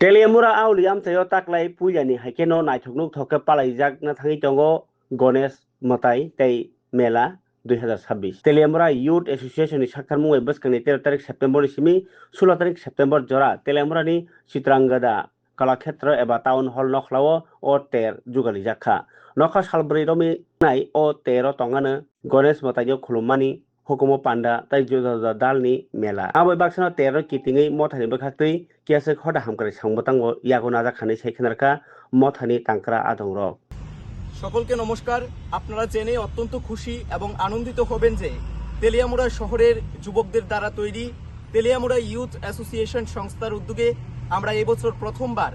Telemura auliam tayo taklay pujani haikeno naithoknuk thoke palaijak na thangi tongo Ganesh Matai tei Mela 2026 Telemura Youth Association ni sakharmung bwskangni 13 tarik September ni simi 16 tarik September jora Telemura ni Chitrangada Kalakshetra eba Town Hall nokhlao o ter jugali jakha nokha salbri romi nai o tero tongano Ganesh Matai yo khulumani hukumo panda tai joda dalni mela abo baksana tero kitingi mothani bwkhaktwi kiase khoda hamkari sangbatango yago najakhani saikhanarka mothani tangkra adongrok সকলকে নমস্কার। আপনারা জেনে অত্যন্ত খুশি এবং আনন্দিত হবেন যে তেলিয়ামুড়া শহরের যুবকদের দ্বারা তৈরি তেলিয়ামুড়া ইউথ অ্যাসোসিয়েশন সংস্থার উদ্যোগে আমরা এবছর প্রথমবার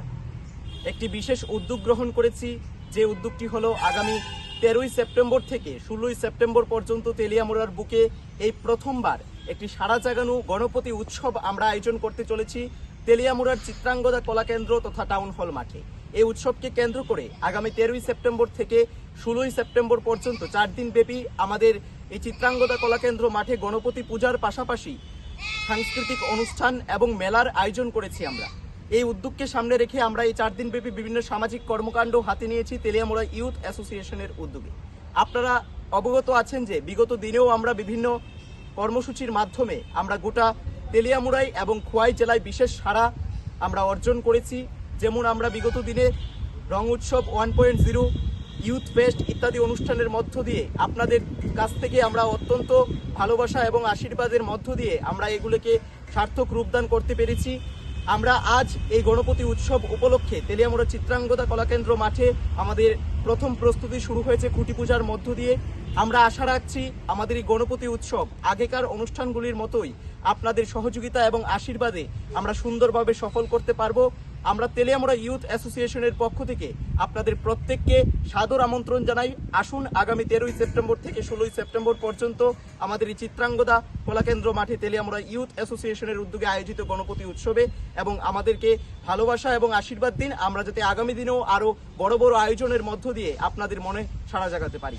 একটি বিশেষ উদ্যোগ গ্রহণ করেছি। যে উদ্যোগটি হলো আগামী 13ই সেপ্টেম্বর থেকে 16ই সেপ্টেম্বর পর্যন্ত তেলিয়ামুড়ার বুকে এই প্রথমবার একটি সারা জাগানো গণপতি উৎসব আমরা আয়োজন করতে চলেছি তেলিয়ামুড়ার চিত্রাঙ্গদা কলাকেন্দ্র তথা টাউন হল মাঠে। এই উৎসবকে কেন্দ্র করে আগামী 13ই সেপ্টেম্বর থেকে 16ই সেপ্টেম্বর পর্যন্ত 4 দিন ব্যাপী আমাদের এই চিত্রাঙ্গদা কলাকেন্দ্র মাঠে গণপতি পূজার পাশাপাশি সাংস্কৃতিক অনুষ্ঠান এবং মেলার আয়োজন করেছি আমরা। এই উদ্যোগকে সামনে রেখে আমরা এই 4 দিন ব্যাপী বিভিন্ন সামাজিক কর্মকাণ্ড হাতে নিয়েছি তেলিয়ামুড়া ইউথ অ্যাসোসিয়েশনের উদ্যোগে। আপনারা অবগত আছেন যে বিগত দিনেও আমরা বিভিন্ন কর্মসূচির মাধ্যমে আমরা গোটা তেলিয়ামুড়াই এবং খোয়াই জেলায় বিশেষ সাড়া আমরা অর্জন করেছি। যেমন আমরা বিগত দিনে রং উৎসব 1.0 ইউথ ফেস্ট ইত্যাদি অনুষ্ঠানের মধ্য দিয়ে আপনাদের কাছ থেকে আমরা অত্যন্ত ভালোবাসা এবং আশীর্বাদের মধ্য দিয়ে আমরা এগুলোকে সার্থক রূপদান করতে পেরেছি। আমরা আজ এই গণপতি উৎসব উপলক্ষে তেলিয়ামুড়া চিত্রাঙ্গদা কলাকেন্দ্র মাঠে আমাদের প্রথম প্রস্তুতি শুরু হয়েছে খুঁটি পূজার মধ্য দিয়ে। আমরা আশা রাখছি আমাদের এই গণপতি উৎসব আগেকার অনুষ্ঠানগুলির মতোই আপনাদের সহযোগিতা এবং আশীর্বাদে আমরা সুন্দরভাবে সফল করতে পারবো। আমরা তেলিয়ামুড়া ইউথ অ্যাসোসিয়েশনের পক্ষ থেকে আপনাদের প্রত্যেককে সাদর আমন্ত্রণ জানাই। আসুন আগামী 13ই সেপ্টেম্বর থেকে 16ই সেপ্টেম্বর পর্যন্ত আমাদের এই চিত্রাঙ্গদা কলাকেন্দ্র মাঠে তেলিয়ামুড়া ইউথ অ্যাসোসিয়েশনের উদ্যোগে আয়োজিত গণপতি উৎসবে এবং আমাদেরকে ভালোবাসা এবং আশীর্বাদ দিন। আমরা যাতে আগামী দিনেও আরো বড় বড় আয়োজনের মধ্য দিয়ে আপনাদের মনে সাড়া জাগাতে পারি।